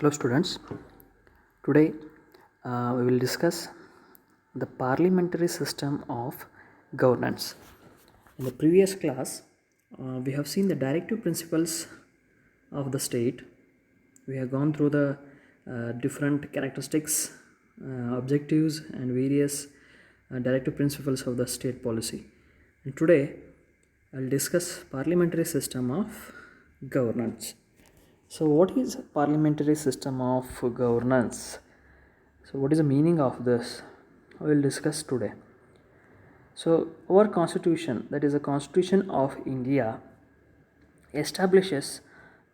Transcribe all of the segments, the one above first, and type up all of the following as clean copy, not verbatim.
Hello students, today we will discuss the parliamentary system of governance. In the previous class, we have seen the directive principles of the state. We have gone through the different characteristics, objectives and various directive principles of the state policy. And today, I will discuss parliamentary system of governance. So what is parliamentary system of governance? So what is the meaning of this? I will discuss today. So our constitution, that is the Constitution of India, establishes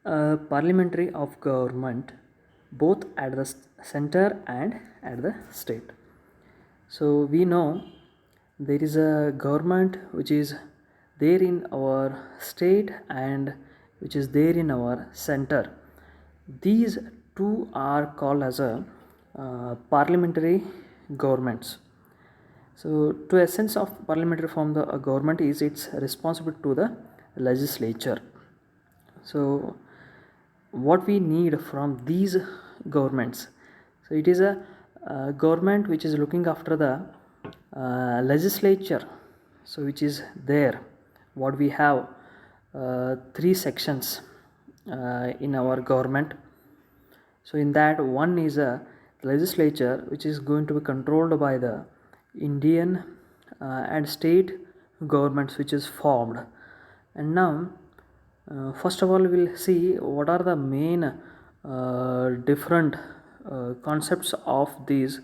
a parliamentary of government both at the center and at the state. So we know there is a government which is there in our state and which is there in our center. These two are called as a parliamentary governments. So to essence of parliamentary form, the government is its responsible to the legislature. So what we need from these governments, so it is a government which is looking after the legislature, so which is there. What we have three sections in our government. So in that, one is a legislature which is going to be controlled by the Indian and state governments which is formed. And now first of all we'll see what are the main different concepts of these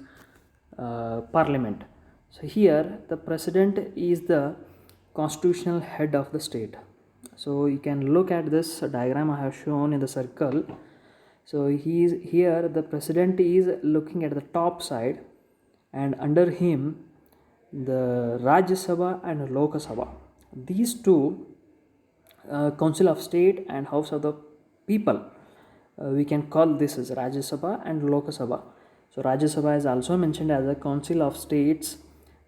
parliament. So here the president is the constitutional head of the state. So you can look at this diagram I have shown in the circle. So he is here, the president is looking at the top side, and under him the Rajya Sabha and Lok Sabha. These two Council of State and House of the People, we can call this as Rajya Sabha and Lok Sabha. So Rajya Sabha is also mentioned as a Council of States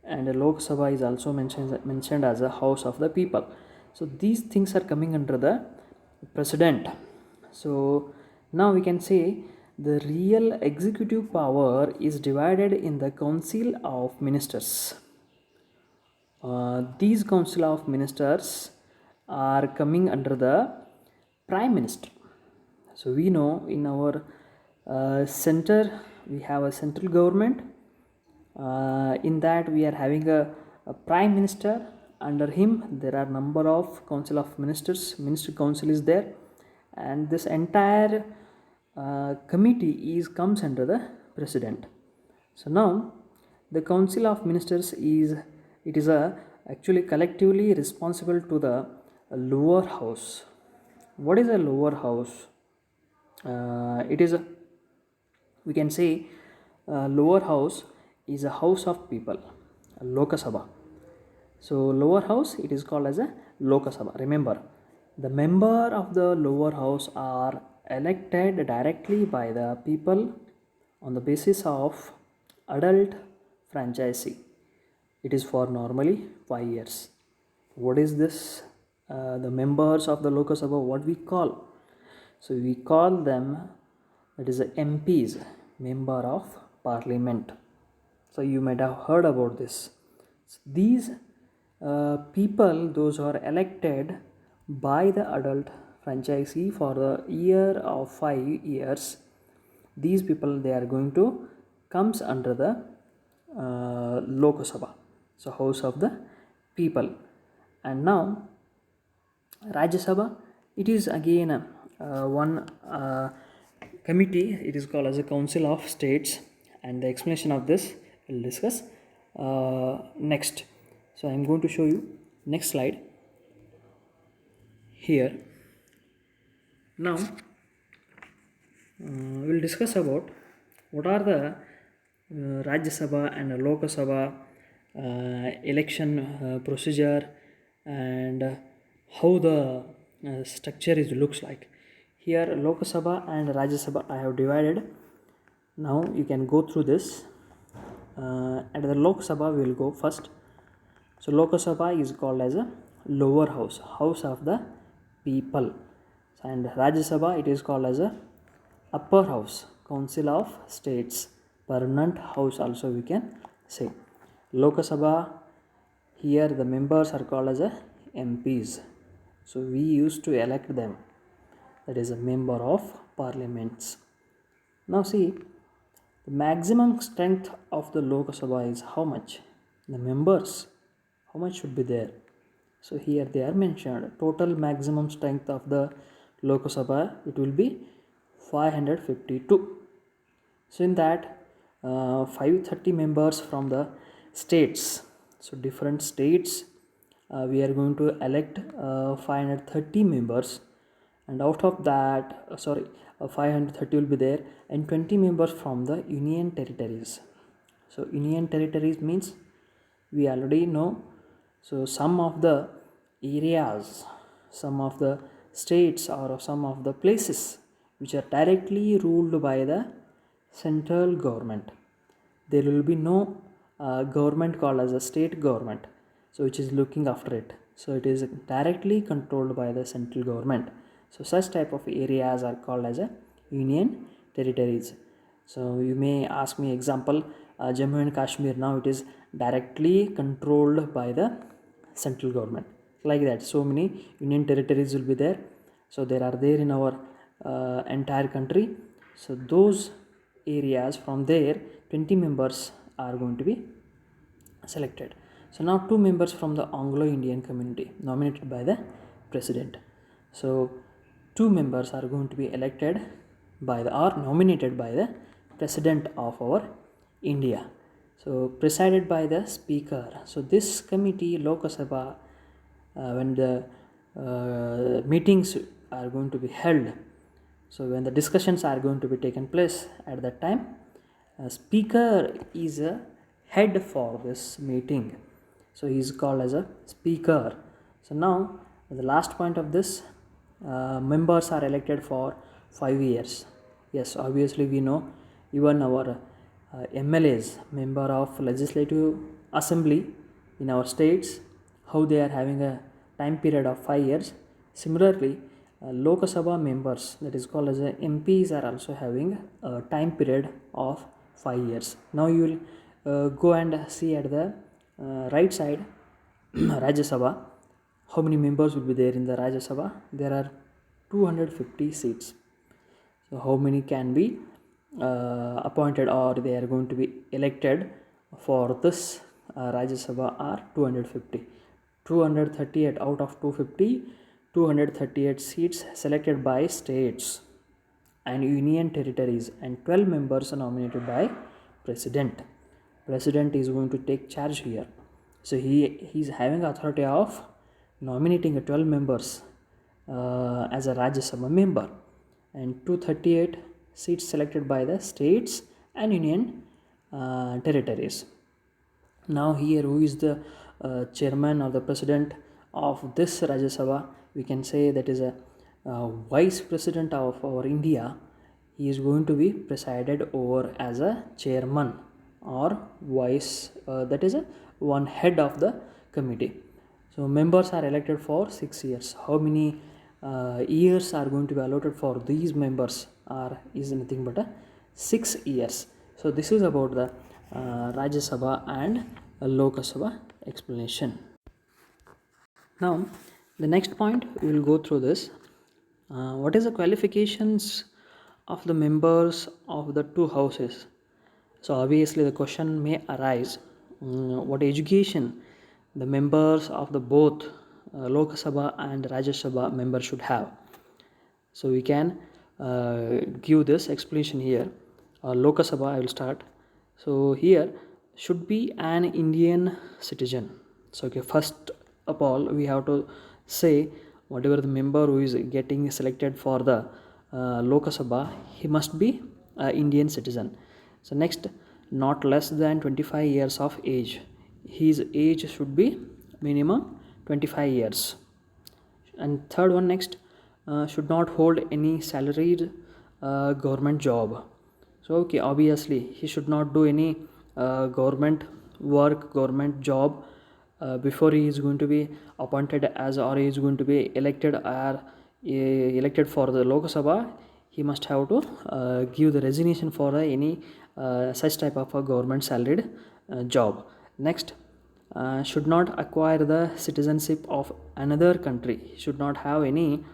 and Lok Sabha is also mentioned as a House of the People. So these things are coming under the president. So now we can say the real executive power is divided in the Council of Ministers. These Council of Ministers are coming under the Prime Minister. So we know in our center we have a central government. In that we are having a Prime Minister. Under him there are number of Council of Ministers. Minister Council is there, and this entire committee comes under the president. So now the Council of Ministers is actually collectively responsible to the lower house. What is a lower house? We can say lower house is a house of people, Lok Sabha. So lower house, it is called as a Lok Sabha. Remember, the member of the lower house are elected directly by the people on the basis of adult franchisee. It is for normally 5 years. What is this? The members of the Lok Sabha, what we call? So we call them, that is the MPs, Member of Parliament. So you might have heard about this. So these people, those are elected by the adult franchisee for the year of 5 years. These people, they are going to comes under the Lok Sabha, so House of the People. And now Rajya Sabha, it is again one committee. It is called as a Council of States, and the explanation of this we'll discuss next. So I am going to show you next slide here. Now we'll discuss about what are the Rajya Sabha and Lok Sabha election procedure and how the structure looks like. Here Lok Sabha and Rajya Sabha I have divided. Now you can go through this. At the Lok Sabha we will go first. So Lok Sabha is called as a lower house, house of the people, and Rajya Sabha it is called as a upper house, council of states, permanent house also we can say. Lok Sabha, here the members are called as a MPs, so we used to elect them, that is a member of parliaments. Now see, the maximum strength of the Lok Sabha is how much? The members, how much should be there? So here they are mentioned. Total maximum strength of the Lok Sabha, it will be 552. So in that 530 members from the states. So different states, we are going to elect 530 members, and out of that 530 will be there, and 20 members from the union territories. So union territories means we already know. So some of the areas, some of the states, or some of the places which are directly ruled by the central government, there will be no government called as a state government, so which is looking after it. So it is directly controlled by the central government. So such type of areas are called as a union territories. So you may ask me example, Jammu and Kashmir, now it is directly controlled by the central government, like that. So many union territories will be there. So there are there in our entire country. So those areas, from there 20 members are going to be selected. So now 2 members from the Anglo-Indian community nominated by the president. So 2 members are going to be elected by the, or nominated by the president of our India. So presided by the speaker. So this committee, Lok Sabha, when the meetings are going to be held, so when the discussions are going to be taken place, at that time a speaker is a head for this meeting, so he is called as a speaker. So now the last point of this, members are elected for 5 years. Yes, obviously we know, even our MLAs, member of legislative assembly in our states, how they are having a time period of 5 years. Similarly, Lok Sabha members, that is called as MPs, are also having a time period of 5 years. Now you will go and see at the right side, Rajya Sabha, how many members will be there in the Rajya Sabha? There are 250 seats. So how many can be appointed, or they are going to be elected for this Rajya Sabha are 250. 238 out of 250, 238 seats selected by states and union territories, and 12 members are nominated by president. President is going to take charge here. So he is having authority of nominating 12 members as a Rajya Sabha member, and 238 seats selected by the states and union territories. Now here, who is the chairman or the president of this Rajya Sabha? We can say that is a vice president of our India. He is going to be presided over as a chairman or vice, that is a one head of the committee. So members are elected for 6 years. How many years are going to be allotted for these members is nothing but 6 years. So this is about the Rajya Sabha and Lok Sabha explanation. Now the next point, we will go through this. What is the qualifications of the members of the two houses? So obviously the question may arise, what education the members of the both Lok Sabha and Rajya Sabha members should have. So we can give this explanation here. Lok Sabha, I will start. So here, should be an Indian citizen. So okay, first of all, we have to say whatever the member who is getting selected for the Lok Sabha, he must be Indian citizen. So next, not less than 25 years of age. His age should be minimum 25 years. And third one, next, should not hold any salaried government job. So okay, obviously he should not do any government work, government job before he is going to be appointed as, or he is going to be elected, or elected for the Lok Sabha. he must have to give the resignation for any such type of a government salaried job. Next, should not acquire the citizenship of another country. He should not have any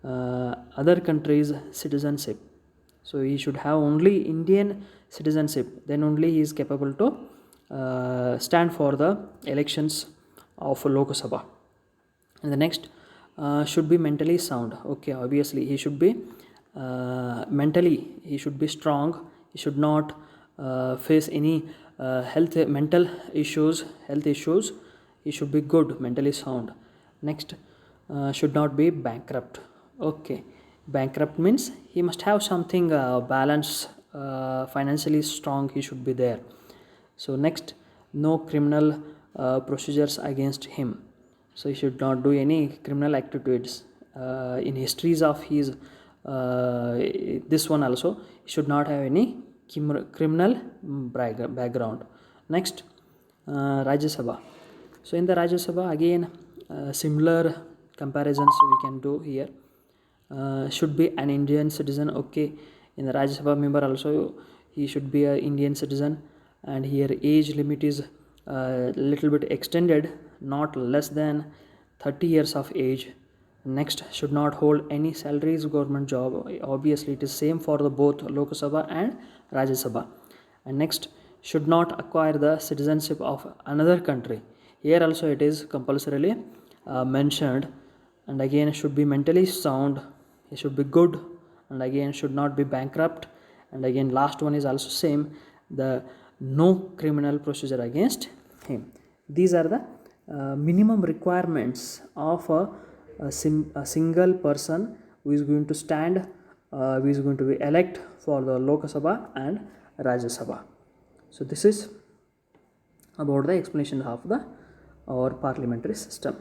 other country's citizenship. So he should have only Indian citizenship. Then only he is capable to stand for the elections of Lok Sabha. And the next, should be mentally sound. Okay, obviously he should be mentally, he should be strong. He should not face any mental issues, health issues. He should be good, mentally sound. Next, should not be bankrupt. Okay, bankrupt means he must have something balance, financially strong. He should be there. So next, no criminal procedures against him. So he should not do any criminal activities in histories of his this one also. He should not have any criminal background. Next, Rajya Sabha. So in the Rajya Sabha again, similar comparisons we can do here. Should be an Indian citizen. Okay, in the Rajya Sabha member also he should be an Indian citizen, and here age limit is little bit extended, not less than 30 years of age. Next, should not hold any salaries government job. Obviously it is same for the both Lok Sabha and Rajya Sabha. And next, should not acquire the citizenship of another country. Here also it is compulsorily mentioned. And again, should be mentally sound. He should be good, and again should not be bankrupt. And again last one is also same, the no criminal procedure against him. These are the minimum requirements of a single person who is going to stand, who is going to be elect for the Lok Sabha and Rajya Sabha. So this is about the explanation of our parliamentary system.